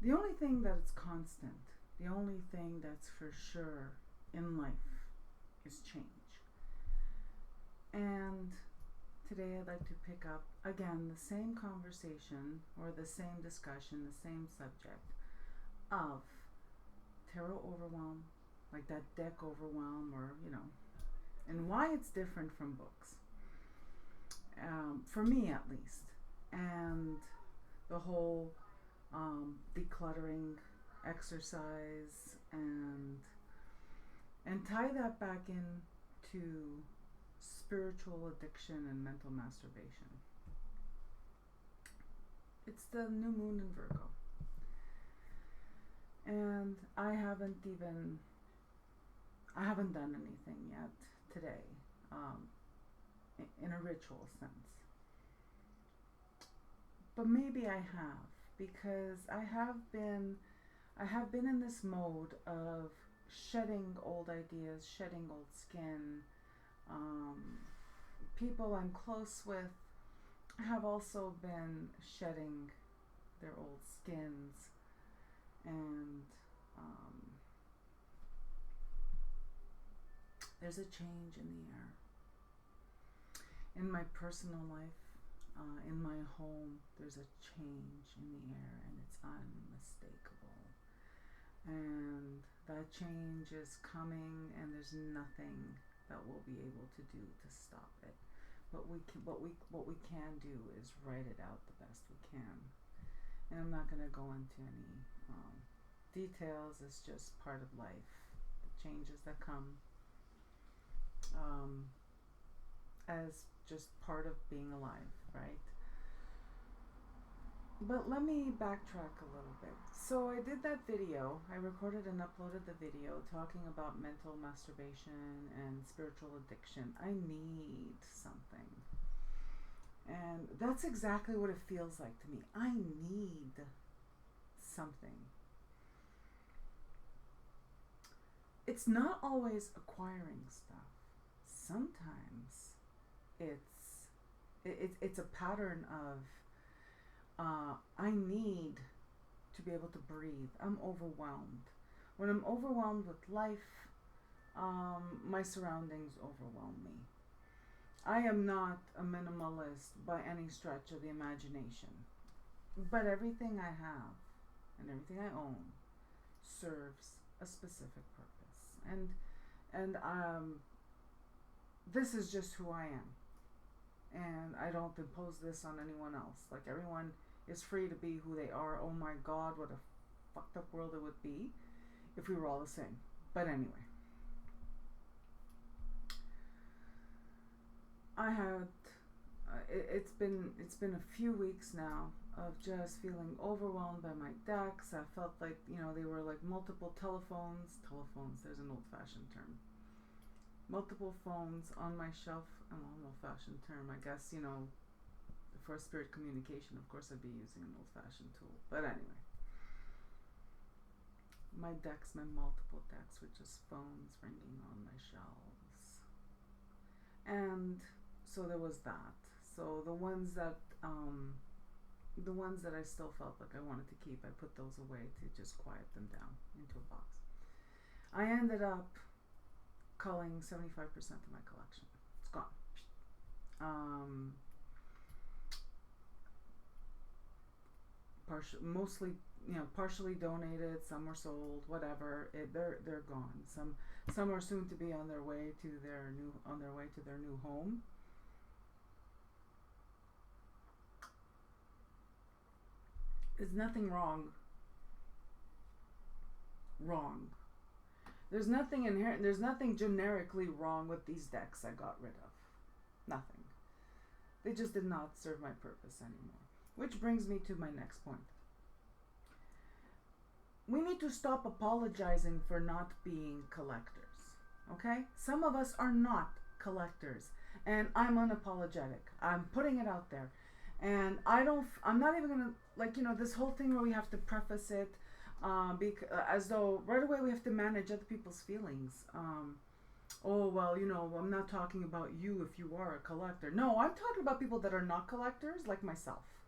The only thing that is constant, the only thing that's for sure in life is change. And today I'd like to pick up again the same conversation or the same discussion, the same subject of tarot overwhelm, like that deck overwhelm, or and why it's different from books, for me at least, and the whole decluttering exercise, and tie that back in to spiritual addiction and mental masturbation. It's the new moon in Virgo, and I haven't done anything yet today, in a ritual sense. But maybe I have, because I have been in this mode of shedding old ideas, shedding old skin. People I'm close with have also been shedding their old skins, and there's a change in the air. In my personal life, in my home, there's a change in the air, and it's unmistakable. And that change is coming, and there's nothing that we'll be able to do to stop it. But what we can do is write it out the best we can. And I'm not going to go into any details. It's just part of life, the changes that come as just part of being alive, right? But let me backtrack a little bit. So I did that video. I recorded and uploaded the video talking about mental masturbation and spiritual addiction. I need something. And that's exactly what it feels like to me. I need something. It's not always acquiring stuff. Sometimes it's a pattern of I need to be able to breathe. I'm overwhelmed. When I'm overwhelmed with life, my surroundings overwhelm me. I am not a minimalist by any stretch of the imagination, but everything I have and everything I own serves a specific purpose. And this is just who I am. And I don't impose this on anyone else. Like, everyone is free to be who they are. Oh my God, what a fucked up world it would be if we were all the same. But anyway, I had it's been a few weeks now of just feeling overwhelmed by my decks. I felt like they were like multiple telephones. There's an old-fashioned term. Multiple phones on my shelf. An old-fashioned term, I guess. For spirit communication, of course, I'd be using an old-fashioned tool. But anyway, my multiple decks were just phones ringing on my shelves. And so there was that. So the ones that I still felt like I wanted to keep, I put those away to just quiet them down into a box. I ended up culling 75% of my collection. It's gone. Partially donated. Some were sold. Whatever. They're gone. Some are soon to be on their way to their new home. There's nothing wrong. There's nothing inherent. There's nothing generically wrong with these decks I got rid of. Nothing. They just did not serve my purpose anymore. Which brings me to my next point. We need to stop apologizing for not being collectors. Okay? Some of us are not collectors. And I'm unapologetic. I'm putting it out there. And I'm not even gonna, this whole thing where we have to preface it as though right away we have to manage other people's feelings. Oh, well, I'm not talking about you if you are a collector. No, I'm talking about people that are not collectors, like myself.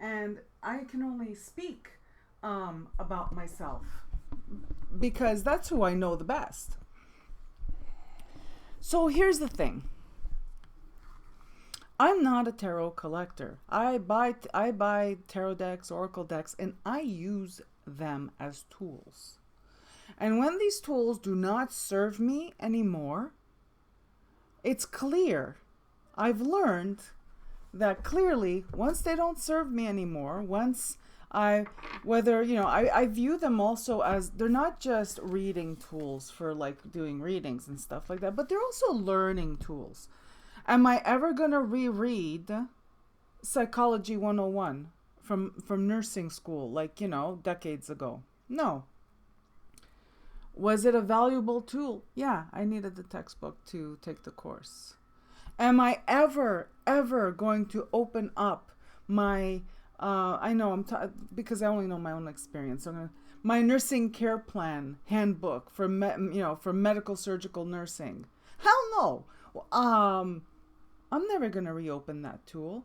And I can only speak about myself, because that's who I know the best. So here's the thing. I'm not a tarot collector. I buy tarot decks, oracle decks, and I use them as tools. And when these tools do not serve me anymore, it's clear. I've learned that clearly, once they don't serve me anymore, once I view them also as, they're not just reading tools for like doing readings and stuff like that, but they're also learning tools. Am I ever going to reread Psychology 101 from nursing school, like, decades ago? No. Was it a valuable tool? Yeah, I needed the textbook to take the course. Am I ever going to open up my, because I only know my own experience. So my nursing care plan handbook for medical surgical nursing? Hell no. I'm never going to reopen that tool.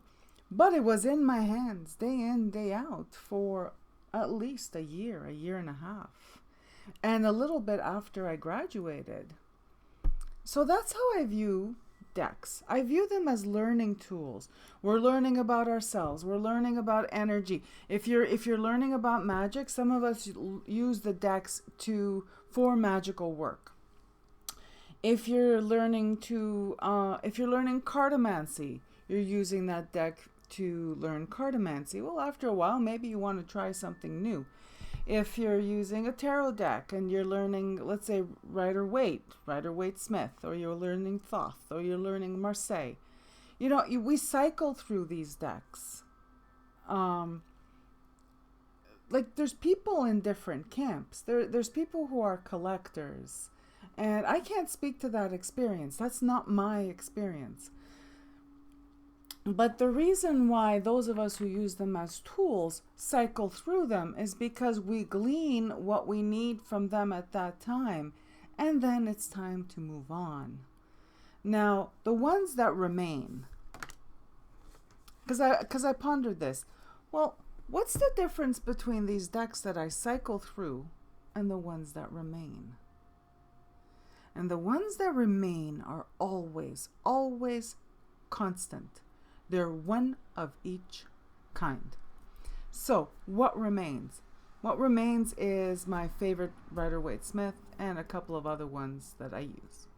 But it was in my hands day in, day out for at least a year and a half. And a little bit after I graduated. So that's how I view decks. I view them as learning tools. We're learning about ourselves. We're learning about energy. If you're learning about magic, some of us use the decks for magical work. If you're learning cartomancy, you're using that deck to learn cartomancy. Well, after a while, maybe you want to try something new. If you're using a tarot deck and you're learning, let's say, Rider-Waite-Smith, or you're learning Thoth, or you're learning Marseille, we cycle through these decks. Like, there's people in different camps. There's people who are collectors. And I can't speak to that experience. That's not my experience. But the reason why those of us who use them as tools cycle through them is because we glean what we need from them at that time, and then it's time to move on. Now, the ones that remain, because I pondered this, well, what's the difference between these decks that I cycle through and the ones that remain? And the ones that remain are always constant. They're one of each kind. So, what remains? What remains is my favorite Rider-Waite-Smith and a couple of other ones that I use.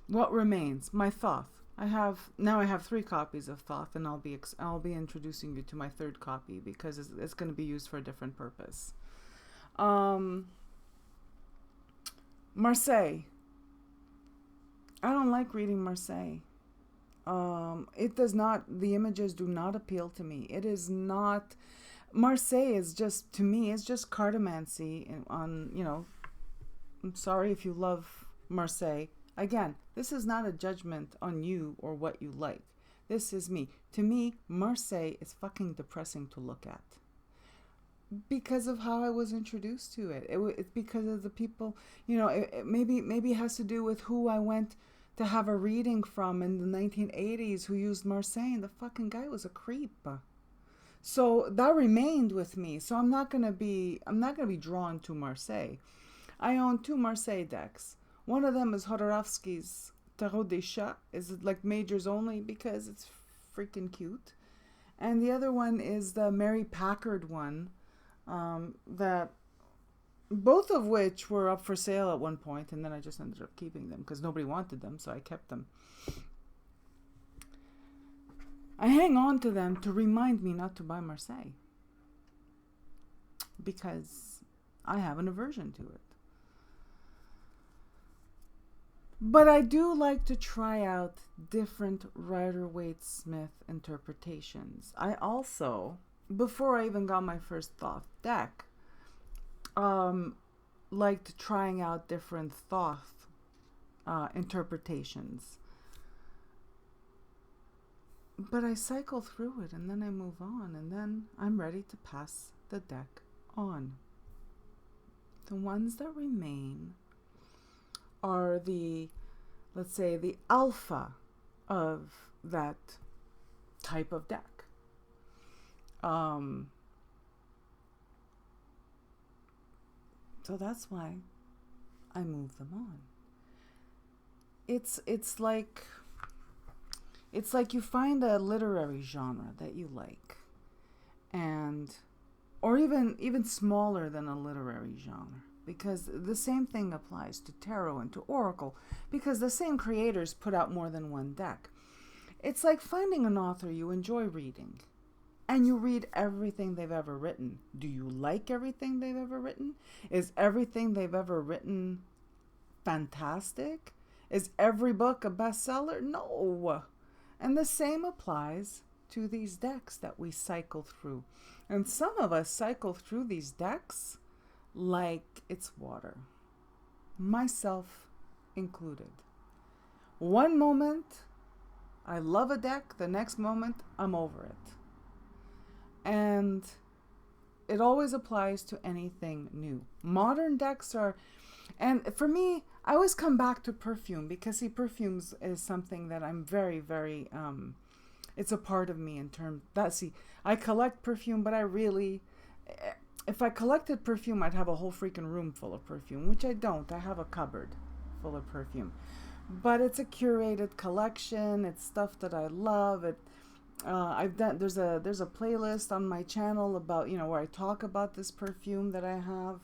What remains? My Thoth. I have 3 copies of Thoth, and I'll be introducing you to my 3rd copy because it's going to be used for a different purpose. Marseille. I don't like reading Marseille. The images do not appeal to me. It is not, Marseille is just, to me, is just cartomancy I'm sorry if you love Marseille. Again, this is not a judgment on you or what you like. This is me. To me, Marseille is fucking depressing to look at. Because of how I was introduced to it. It's because of the people, maybe it has to do with who I went to have a reading from in the 1980s who used Marseille, and the fucking guy was a creep. So that remained with me. So I'm not gonna be drawn to Marseille. I own 2 Marseille decks. One of them is Hodorovsky's Tarot des Chats. Is like majors only because it's freaking cute. And the other one is the Mary Packard one. That both of which were up for sale at one point, and then I just ended up keeping them because nobody wanted them, so I kept them. I hang on to them to remind me not to buy Marseille because I have an aversion to it. But I do like to try out different Rider-Waite-Smith interpretations. I also, before I even got my first Thoth deck, liked trying out different Thoth interpretations. But I cycle through it and then I move on, and then I'm ready to pass the deck on. The ones that remain are the, let's say, the alpha of that type of deck. So that's why I move them on. It's like you find a literary genre that you like, and or even smaller than a literary genre, because the same thing applies to tarot and to oracle, because the same creators put out more than one deck. It's like finding an author you enjoy reading, and you read everything they've ever written. Do you like everything they've ever written? Is everything they've ever written fantastic? Is every book a bestseller? No. And the same applies to these decks that we cycle through. And some of us cycle through these decks like it's water, myself included. One moment, I love a deck. The next moment, I'm over it. And it always applies to anything new. Modern decks are, and for me, I always come back to perfume, because see, perfumes is something that I'm very, very, it's a part of me in terms that, see, I collect perfume, but I really, if I collected perfume, I'd have a whole freaking room full of perfume, which I don't. I have a cupboard full of perfume, but it's a curated collection. It's stuff that I love. I've done, there's a playlist on my channel about, where I talk about this perfume that I have.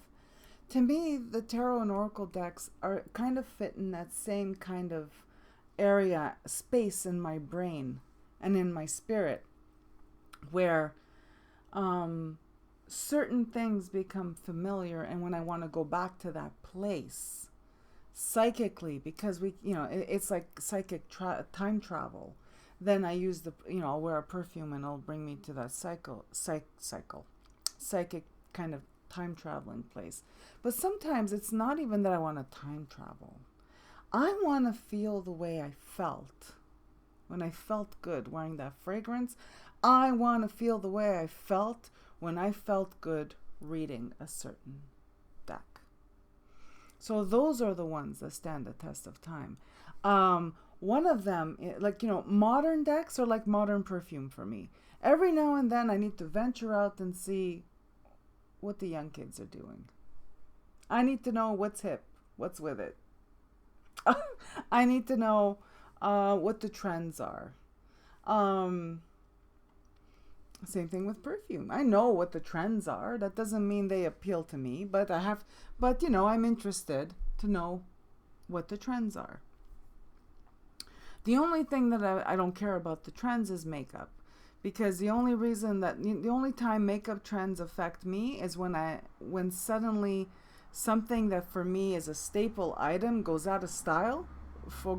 To me, the tarot and oracle decks are kind of fit in that same kind of area, space in my brain and in my spirit, where certain things become familiar, and when I want to go back to that place psychically, because it's like psychic time travel, then I use I'll wear a perfume and it'll bring me to that psychic kind of time traveling place. But sometimes it's not even that I want to time travel. I want to feel the way I felt when I felt good wearing that fragrance. I want to feel the way I felt when I felt good reading a certain deck. So those are the ones that stand the test of time. One of them, modern decks are like modern perfume for me. Every now and then I need to venture out and see what the young kids are doing. I need to know what's hip, what's with it. I need to know what the trends are. Same thing with perfume. I know what the trends are. That doesn't mean they appeal to me, but I'm interested to know what the trends are. The only thing that I don't care about the trends is makeup, because the only time makeup trends affect me is when suddenly something that for me is a staple item goes out of style,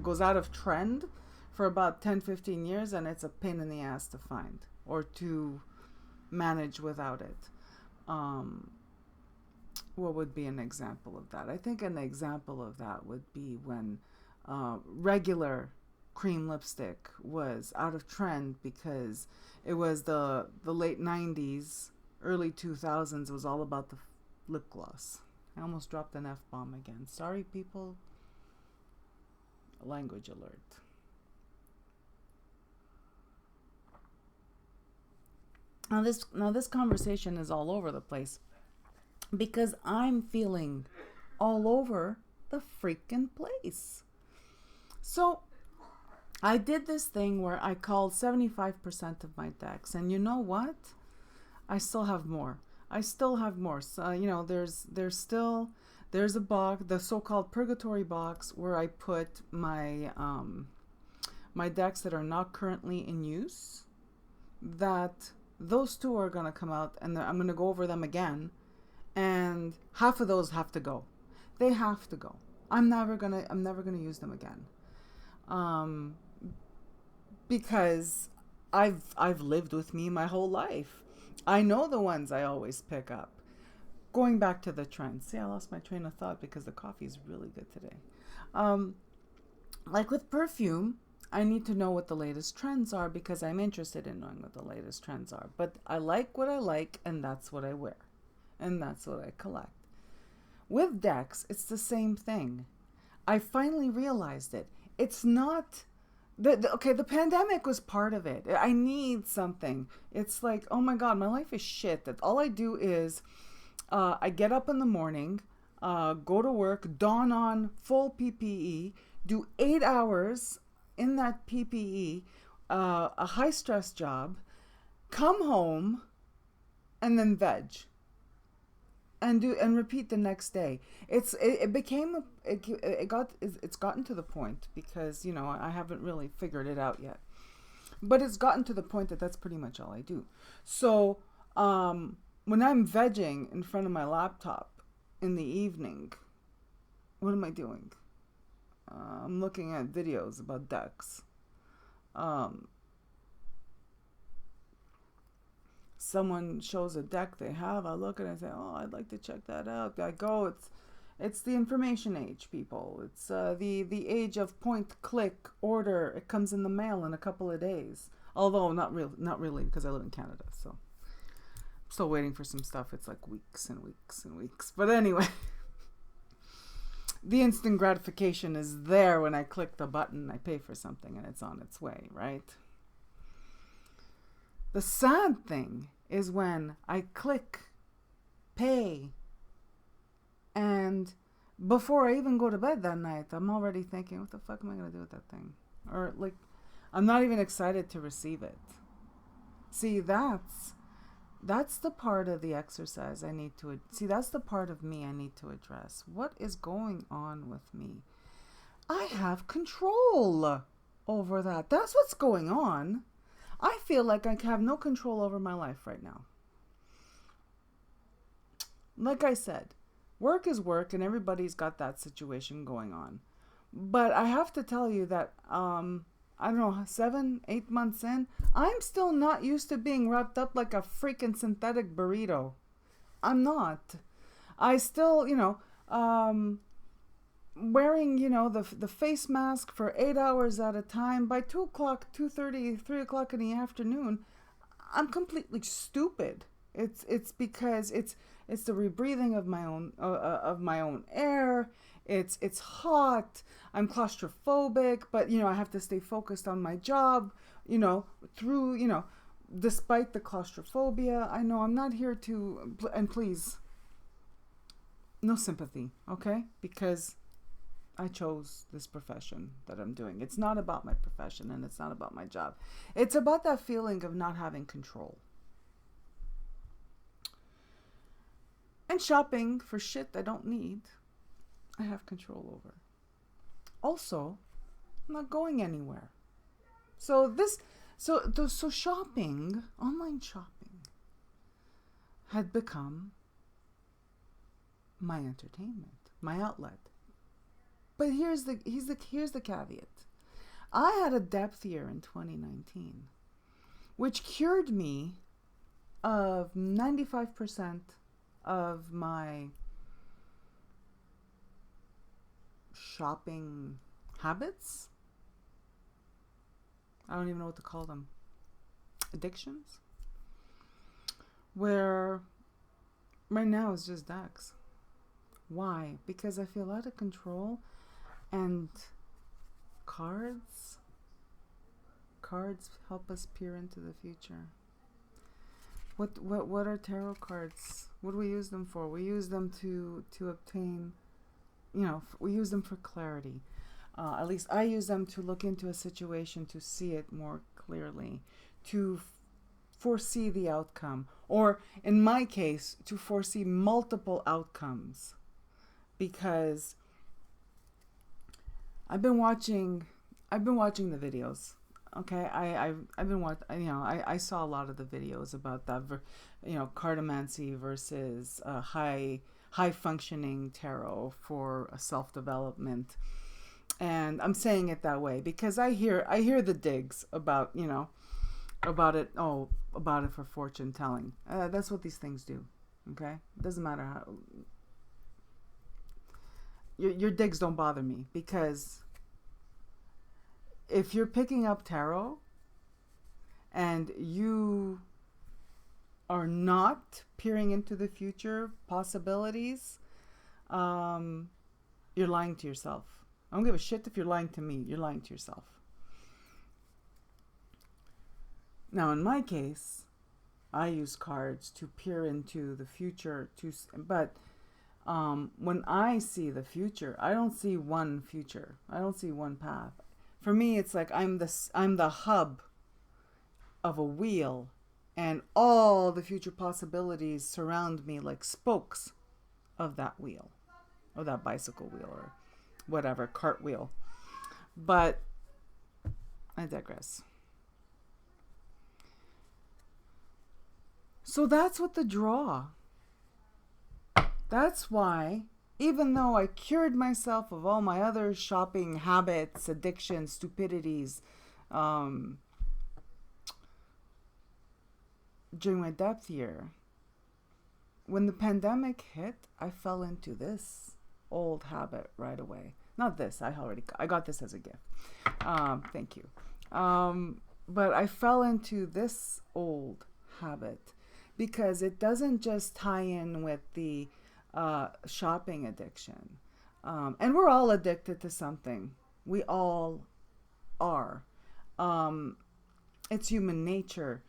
goes out of trend for about 10-15 years, and it's a pain in the ass to find or to manage without it. What would be an example of that? I think an example of that would be when regular cream lipstick was out of trend, because it was the late 90s, early 2000s. It was all about the lip gloss. I almost dropped an F-bomb again. Sorry, people. Language alert. Now this conversation is all over the place, because I'm feeling all over the freaking place. So I did this thing where I called 75% of my decks, and you know what? I still have more. So, there's a box, the so-called Purgatory box, where I put my my decks that are not currently in use. That those two are gonna come out, and I'm gonna go over them again, and half of those have to go. They have to go. I'm never gonna use them again. Because I've lived with me my whole life. I know the ones I always pick up. Going back to the trends. See, I lost my train of thought because the coffee is really good today. Like with perfume, I need to know what the latest trends are, because I'm interested in knowing what the latest trends are. But I like what I like, and that's what I wear. And that's what I collect. With decks, it's the same thing. I finally realized it. It's not... The pandemic was part of it. I need something. It's like, oh my God, my life is shit. That all I do is, I get up in the morning, go to work, don on full PPE, do 8 hours in that PPE, a high stress job, come home, and then veg, and repeat the next day. It's gotten to the point, because I haven't really figured it out yet, but it's gotten to the point that that's pretty much all I do. So when I'm vegging in front of my laptop in the evening, what am I doing? I'm looking at videos about decks. Someone shows a deck they have, I look at it and say, oh, I'd like to check that out. I go, it's the information age, people. It's the age of point, click, order. It comes in the mail in a couple of days. Although not really, because I live in Canada, so I'm still waiting for some stuff. It's like weeks and weeks and weeks. But anyway, the instant gratification is there when I click the button, I pay for something, and it's on its way, right? The sad thing is when I click pay, and before I even go to bed that night, I'm already thinking, what the fuck am I going to do with that thing? Or like, I'm not even excited to receive it. See, that's the part of the exercise I need to, that's the part of me I need to address. What is going on with me? I have control over that. That's what's going on. I feel like I have no control over my life right now. Like I said, work is work, and everybody's got that situation going on. But I have to tell you that, I don't know, 7-8 months in, I'm still not used to being wrapped up like a freaking synthetic burrito. I'm not. I still, wearing, the face mask for 8 hours at a time. By 2 o'clock, 2:30, 3 o'clock in the afternoon, I'm completely stupid. It's because it's the rebreathing of my own air. It's hot. I'm claustrophobic, but I have to stay focused on my job, through, despite the claustrophobia. I know I'm not here to, and please, no sympathy, okay? Because I chose this profession that I'm doing. It's not about my profession, and it's not about my job. It's about that feeling of not having control. And shopping for shit I don't need, I have control over. Also, I'm not going anywhere. So shopping, online shopping, had become my entertainment, my outlet. But here's the caveat. I had a depth year in 2019, which cured me of 95% of my shopping habits. I don't even know what to call them. Addictions. Where right now it's just decks. Why? Because I feel out of control, and cards help us peer into the future. What are tarot cards? What do we use them for? We use them to obtain, we use them for clarity. At least I use them to look into a situation, to see it more clearly, to foresee the outcome, or in my case, to foresee multiple outcomes. Because I've been watching the videos. Okay, I've been watching. I saw a lot of the videos about that. Cartomancy versus high functioning tarot for self development, and I'm saying it that way because I hear the digs about about it for fortune telling. That's what these things do. Okay, it doesn't matter how. Your digs don't bother me, because if you're picking up tarot and you are not peering into the future possibilities, you're lying to yourself. I don't give a shit if you're lying to me. You're lying to yourself. Now, in my case, I use cards to peer into the future, but When I see the future, I don't see one future. I don't see one path. For me, it's like I'm the hub of a wheel, and all the future possibilities surround me like spokes of that wheel, or that bicycle wheel, or whatever, cartwheel. But I digress. So that's what the draw. That's why, even though I cured myself of all my other shopping habits, addictions, stupidities, during my depth year, when the pandemic hit, I fell into this old habit right away. Not this, I got this as a gift. Thank you. But I fell into this old habit because it doesn't just tie in with the shopping addiction. And we're all addicted to something. We all are. It's human nature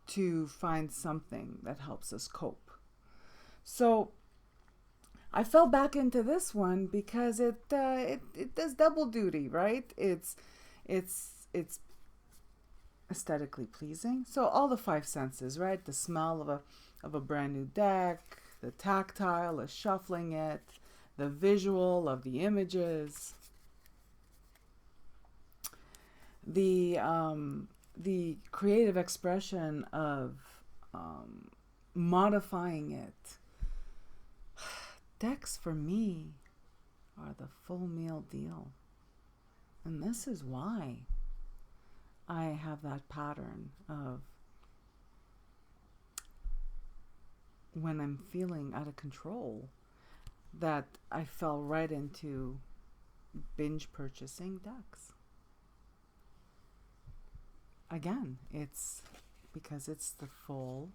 to find something that helps us cope. So I fell back into this one because it does double duty, right? It's aesthetically pleasing. So all the five senses, right? The smell of a brand new deck, the tactile, the shuffling it, the visual of the images, the creative expression of modifying it. Decks for me are the full meal deal. And this is why I have that pattern of when I'm feeling out of control, that I fell right into binge purchasing decks. Again, it's because it's the full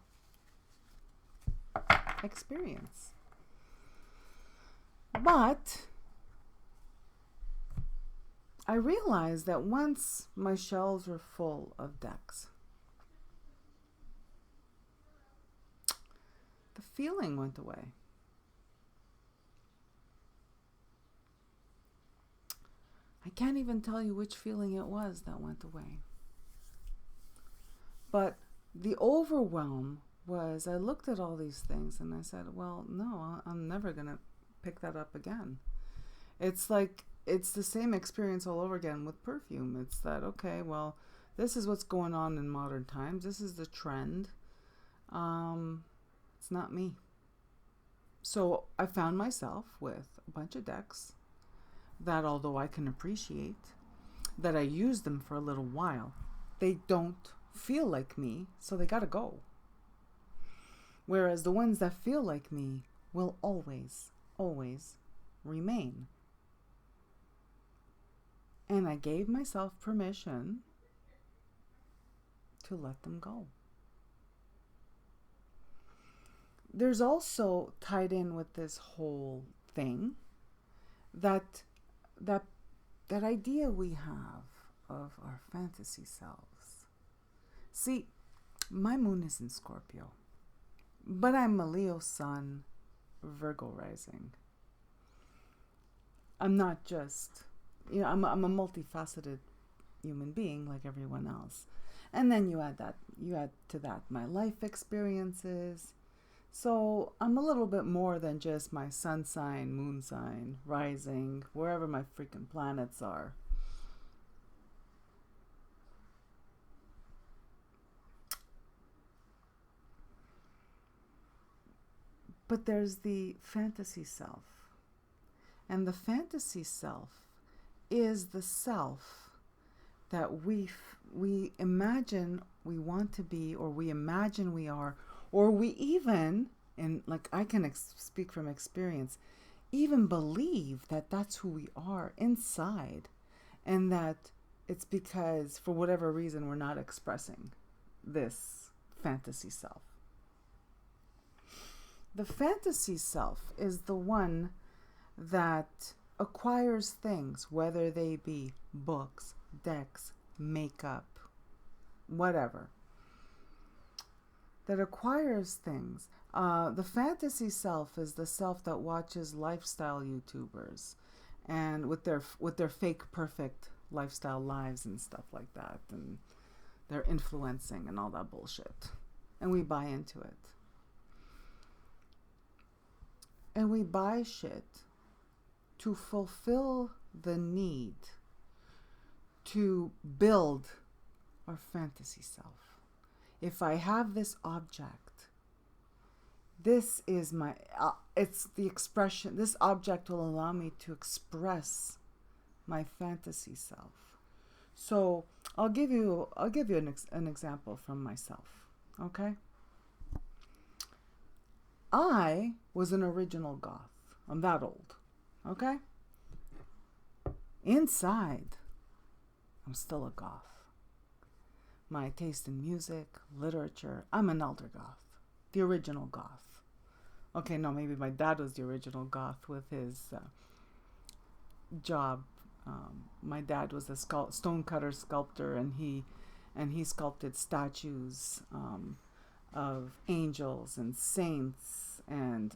experience. But I realized that once my shelves were full of decks, the feeling went away. I can't even tell you which feeling it was that went away. But the overwhelm was, I looked at all these things and I said, well, no, I'm never going to pick that up again. It's like, it's the same experience all over again with perfume. It's that, okay, well, this is what's going on in modern times. This is the trend. It's not me. So I found myself with a bunch of decks that, although I can appreciate that I use them for a little while, they don't feel like me, so they gotta go. Whereas the ones that feel like me will always remain. And I gave myself permission to let them go. There's also tied in with this whole thing that idea we have of our fantasy selves. See, my moon is in Scorpio, but I'm a Leo sun, Virgo rising. I'm not just, I'm a multifaceted human being like everyone else. And then you add to that my life experiences. So I'm a little bit more than just my sun sign, moon sign, rising, wherever my freaking planets are. But there's the fantasy self. And the fantasy self is the self that we imagine we want to be, or we imagine we are, or we even, and like I can speak from experience, even believe that that's who we are inside, and that it's because for whatever reason we're not expressing this fantasy self. The fantasy self is the one that acquires things, whether they be books, decks, makeup, whatever, that acquires things. The fantasy self is the self that watches lifestyle YouTubers and with their fake perfect lifestyle lives and stuff like that, and they're influencing and all that bullshit, and we buy into it, and we buy shit to fulfill the need to build our fantasy self. If I have this object, this is my it's the expression. This object will allow me to express my fantasy self. So I'll give you an example from myself. Okay, I was an original goth. I'm that old. Okay, inside I'm still a goth. My taste in music, literature, I'm an elder goth, the original goth. Okay, no, maybe my dad was the original goth with his job. My dad was a stonecutter sculptor, and he sculpted statues of angels and saints and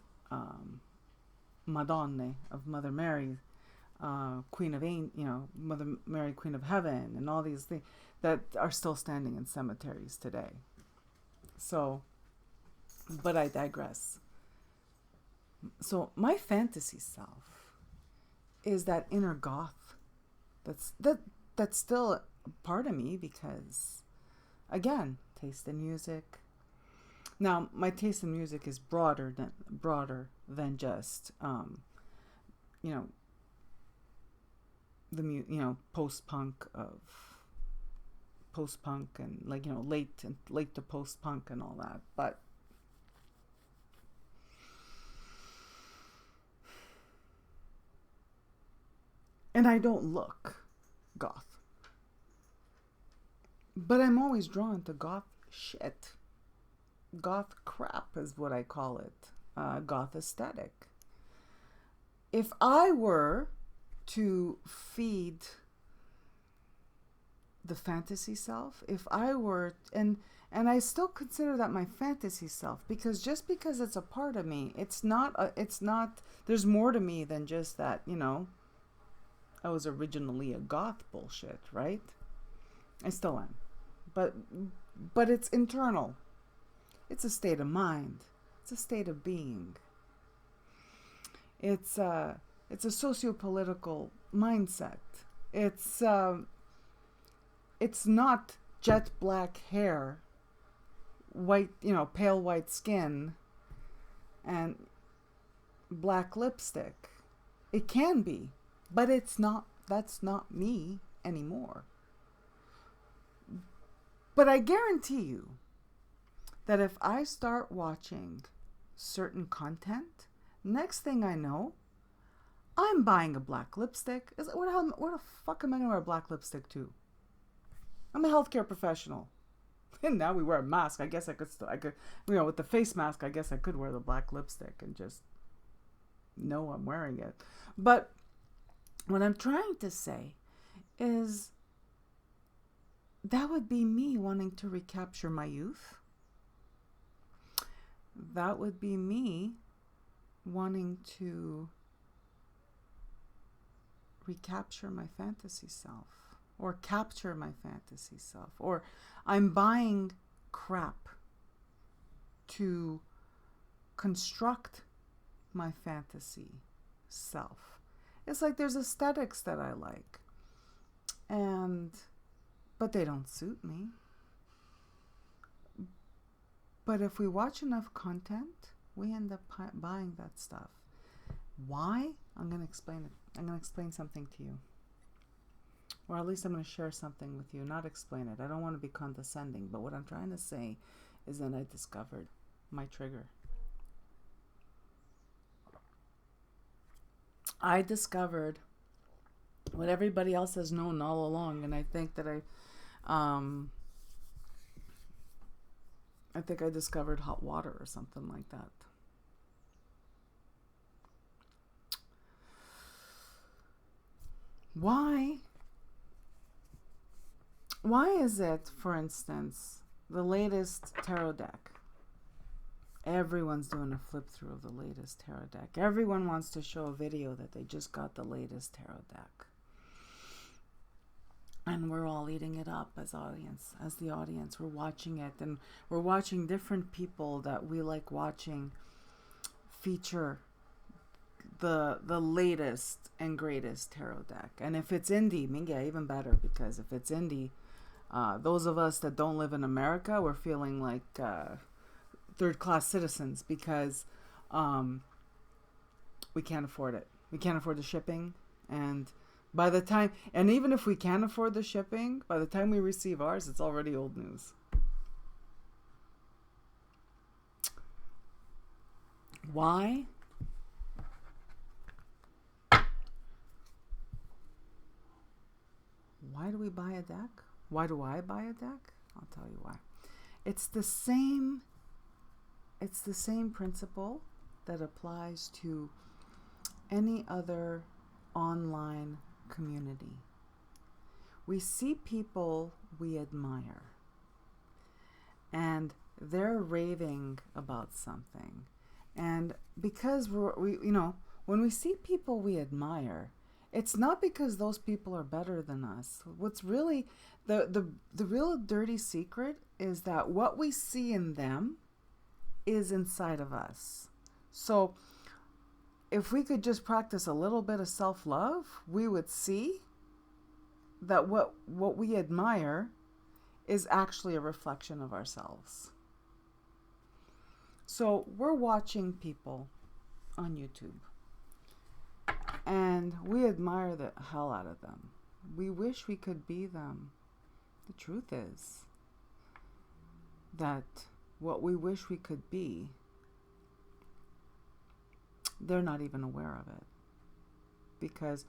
Madonna, of Mother Mary, Queen of Mother Mary, Queen of Heaven, and all these things that are still standing in cemeteries today. So, but I digress. So my fantasy self is that inner goth that's still a part of me, because again, taste in music. Now my taste in music is broader than just post-punk and late to post-punk and all that, but and I don't look goth, but I'm always drawn to goth shit. Goth crap is what I call it. Goth aesthetic. If I were to feed the fantasy self, if I were, and I still consider that my fantasy self, because just because it's a part of me, it's not, there's more to me than just that, I was originally a goth bullshit, right? I still am. But it's internal. It's a state of mind. It's a state of being. It's a socio-political mindset. It's not jet black hair, white, pale white skin, and black lipstick. It can be, but it's not. That's not me anymore. But I guarantee you that if I start watching certain content, next thing I know, I'm buying a black lipstick. Where the fuck am I gonna wear a black lipstick to? I'm a healthcare professional, and now we wear a mask. I guess I could, with the face mask, I guess I could wear the black lipstick and just know I'm wearing it. But what I'm trying to say is that would be me wanting to recapture my youth. That would be me wanting to recapture my fantasy self, or capture my fantasy self, or I'm buying crap to construct my fantasy self. It's like there's aesthetics that I like, but they don't suit me. But if we watch enough content, we end up buying that stuff. Why? I'm going to explain it. I'm going to explain something to you. Or at least I'm going to share something with you, not explain it. I don't want to be condescending, but what I'm trying to say is that I discovered my trigger. I discovered what everybody else has known all along, and I think that I think I discovered hot water or something like that. Why is it, for instance, the latest tarot deck, Everyone's doing a flip through of the latest tarot deck. Everyone wants to show a video that they just got the latest tarot deck. And we're all eating it up as the audience. We're watching it, and we're watching different people that we like watching feature the latest and greatest tarot deck. And if it's indie, minga, even better, because if it's indie, those of us that don't live in America, we're feeling like third-class citizens because we can't afford it. We can't afford the shipping, and by the time, and even if we can afford the shipping, by the time we receive ours, it's already old news. Why? Why do we buy a deck? Why do I buy a deck? I'll tell you why. It's the same principle that applies to any other online community. We see people we admire, and they're raving about something, and because when we see people we admire, it's not because those people are better than us. What's really the real dirty secret is that what we see in them is inside of us. So if we could just practice a little bit of self-love, we would see that what we admire is actually a reflection of ourselves. So we're watching people on YouTube, and we admire the hell out of them. We wish we could be them. The truth is that what we wish we could be, they're not even aware of it. Because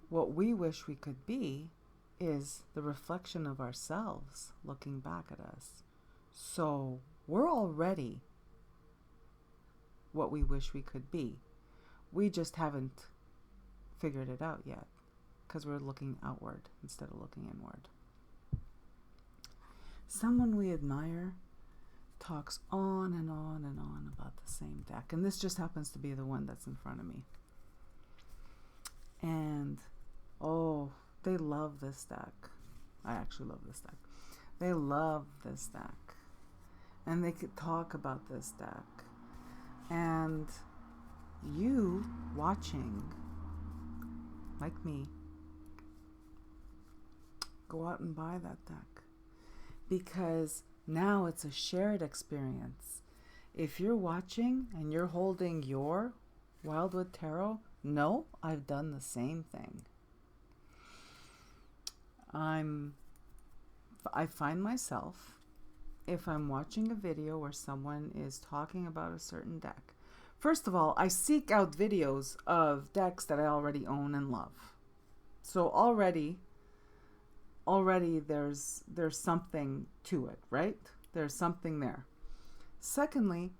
what we wish we could be is the reflection of ourselves looking back at us. So we're already what we wish we could be. We just haven't figured it out yet because we're looking outward instead of looking inward. Someone we admire talks on and on and on about the same deck, and this just happens to be the one that's in front of me. And oh, they love this deck. I actually love this deck. They love this deck, and they could talk about this deck. And you watching, like me, go out and buy that deck, because now it's a shared experience. If you're watching and you're holding your Wildwood Tarot, no, I've done the same thing. I find myself, if I'm watching a video where someone is talking about a certain deck, first of all, I seek out videos of decks that I already own and love. So already there's something to it, right? There's something there. Secondly,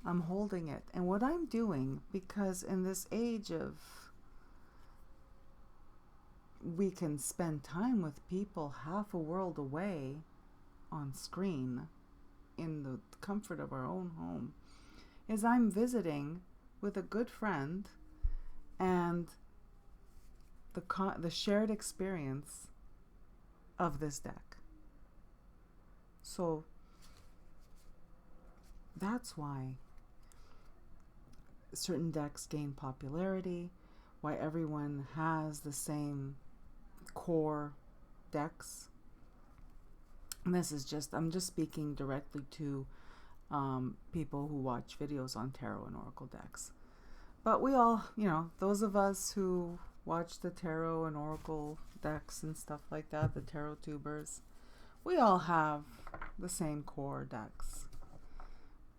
I'm holding it. And what I'm doing, because in this age of we can spend time with people half a world away on screen in the comfort of our own home, is I'm visiting with a good friend, and the shared experience of this deck. So that's why certain decks gain popularity, why everyone has the same core decks. And this is I'm just speaking directly to people who watch videos on tarot and oracle decks. But we all, those of us who watch the tarot and oracle decks and stuff like that, the tarot tubers, we all have the same core decks.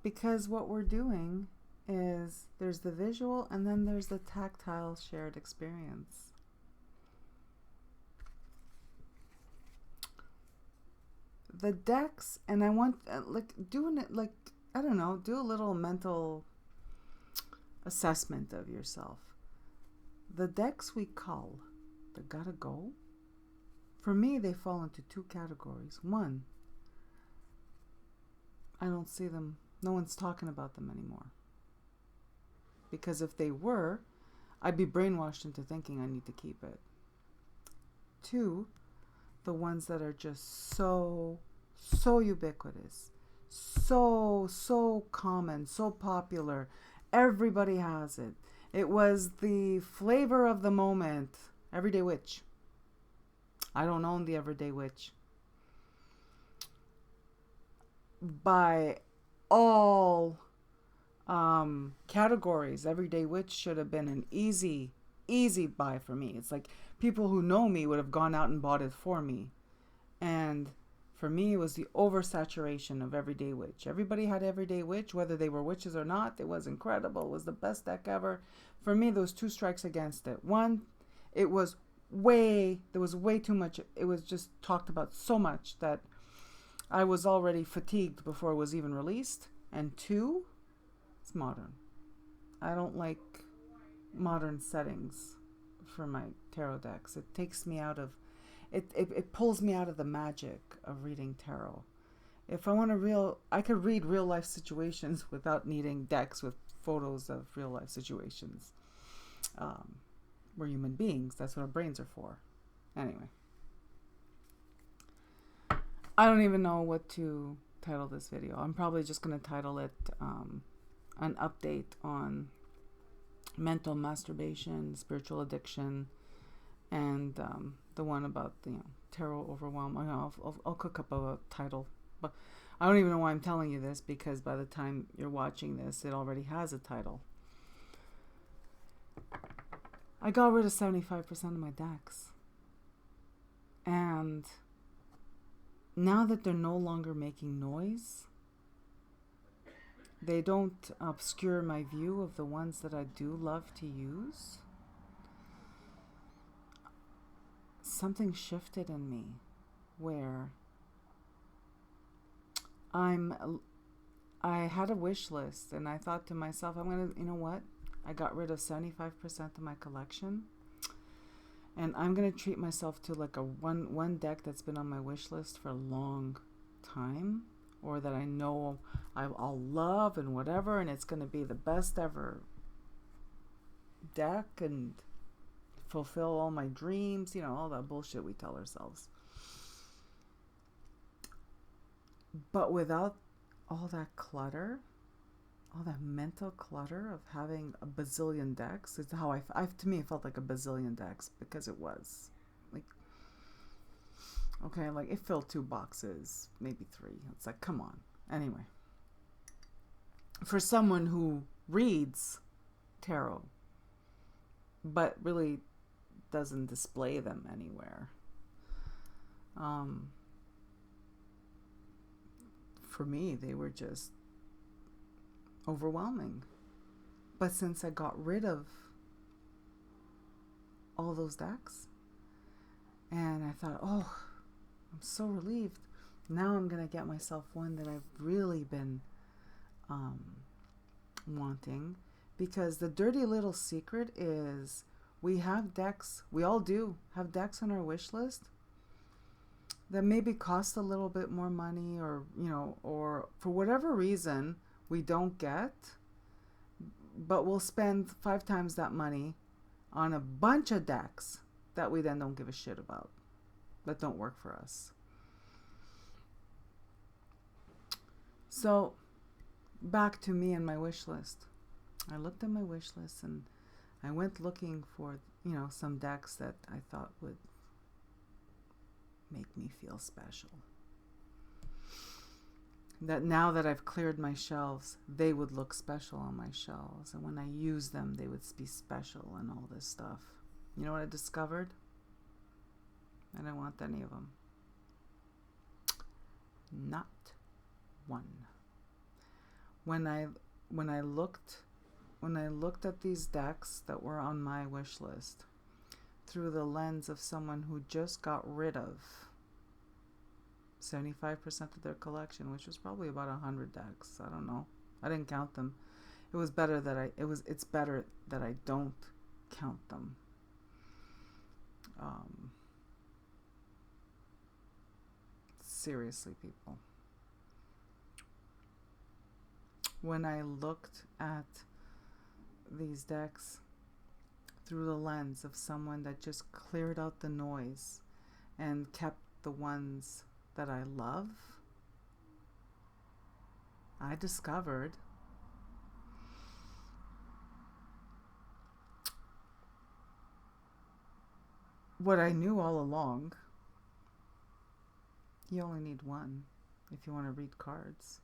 Because what we're doing is there's the visual and then there's the tactile shared experience. The decks, and I want doing it do a little mental assessment of yourself. The decks we call the gotta go, for me, they fall into two categories. One, I don't see them No one's talking about them anymore. Because if they were, I'd be brainwashed into thinking I need to keep it. 2, the ones that are just so ubiquitous, so common, so popular. Everybody has it. It was the flavor of the moment. Everyday Witch. I don't own the Everyday Witch. By all categories, Everyday Witch should have been an easy buy for me. It's like people who know me would have gone out and bought it for me. And for me, it was the oversaturation of Everyday Witch. Everybody had Everyday Witch, whether they were witches or not. It was incredible. It was the best deck ever. For me, there was 2 strikes against it. One, there was way too much. It was just talked about so much that I was already fatigued before it was even released. And 2, it's modern. I don't like modern settings for my tarot decks. It takes me out of it pulls me out of the magic of reading tarot. If I want I could read real life situations without needing decks with photos of real life situations. We're human beings. That's what our brains are for. Anyway. I don't even know what to title this video. I'm probably just going to title it an update on mental masturbation, spiritual addiction, and the one about tarot overwhelm. I'll cook up a title, but I don't even know why I'm telling you this, because by the time you're watching this, it already has a title. I got rid of 75% of my decks, and now that they're no longer making noise, they don't obscure my view of the ones that I do love to use. Something shifted in me where I had a wish list, and I thought to myself, you know what? I got rid of 75% of my collection, and I'm going to treat myself to like a one deck that's been on my wish list for a long time, or that I know I'll love and whatever, and it's going to be the best ever deck and fulfill all my dreams, all that bullshit we tell ourselves. But without all that clutter, all that mental clutter of having a bazillion decks, it's how to me, it felt like a bazillion decks, because it was like, okay, like it filled 2 boxes, maybe 3. It's like, come on. Anyway, for someone who reads tarot, but really doesn't display them anywhere, for me, they were just overwhelming. But since I got rid of all those decks, and I thought, oh, I'm so relieved. Now I'm going to get myself one that I've really been wanting, because the dirty little secret is we have decks, we all do have decks on our wish list that maybe cost a little bit more money, or or for whatever reason we don't get, but we'll spend 5 times that money on a bunch of decks that we then don't give a shit about, that don't work for us. So back to me and my wish list. I looked at my wish list and I went looking for, some decks that I thought would make me feel special. That now that I've cleared my shelves, they would look special on my shelves. And when I use them, they would be special and all this stuff. You know what I discovered? I didn't want any of them. Not one. When I looked at these decks that were on my wish list through the lens of someone who just got rid of 75% of their collection, which was probably about 100 decks. I don't know. I didn't count them. It's better that I don't count them. Seriously, people. when I looked at these decks through the lens of someone that just cleared out the noise and kept the ones that I love, I discovered what I knew all along. You only need one if you want to read cards,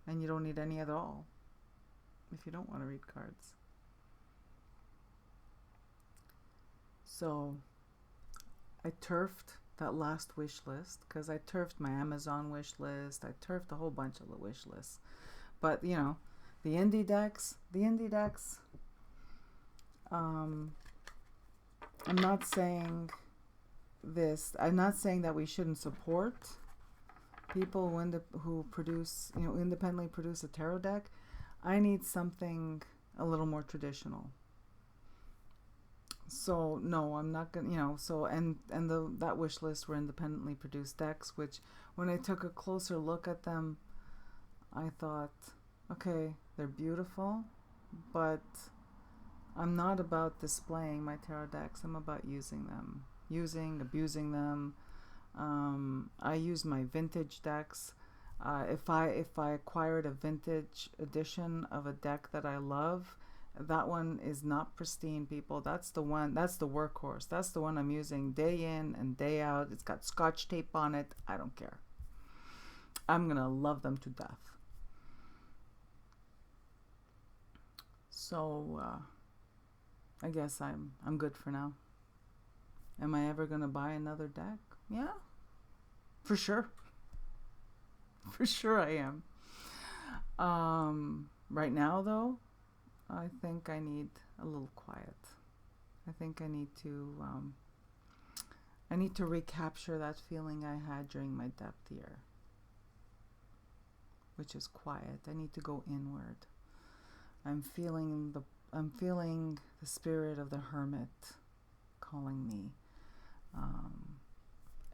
and you don't need any at all if you don't want to read cards. So I turfed that last wish list, because I turfed my Amazon wish list, I turfed a whole bunch of the wish lists. But you know, the indie decks, I'm not saying this, I'm not saying that we shouldn't support people who produce, independently produce a tarot deck. I need something a little more traditional. So no, I'm not gonna, that wish list were independently produced decks, which when I took a closer look at them, I thought, okay, they're beautiful, but I'm not about displaying my tarot decks. I'm about using them, abusing them. I use my vintage decks. If I acquired a vintage edition of a deck that I love, that one is not pristine, people. That's the one, that's the workhorse. That's the one I'm using day in and day out. It's got scotch tape on it. I don't care. I'm gonna love them to death. So I guess I'm good for now. Am I ever gonna buy another deck? Yeah, for sure. For sure I am. Right now though, I think I need a little quiet. I think I need to recapture that feeling I had during my depth year, which is quiet. I need to go inward. I'm feeling the spirit of the hermit calling me.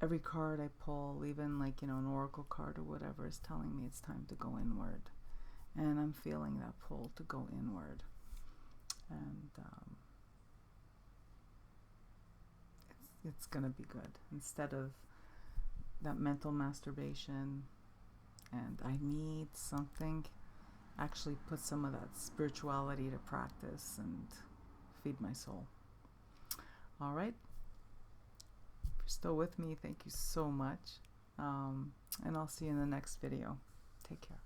Every card I pull, even like, an oracle card or whatever, is telling me it's time to go inward. And I'm feeling that pull to go inward. And it's going to be good. Instead of that mental masturbation, and I need something, actually put some of that spirituality to practice and feed my soul. All right. If you're still with me, thank you so much. And I'll see you in the next video. Take care.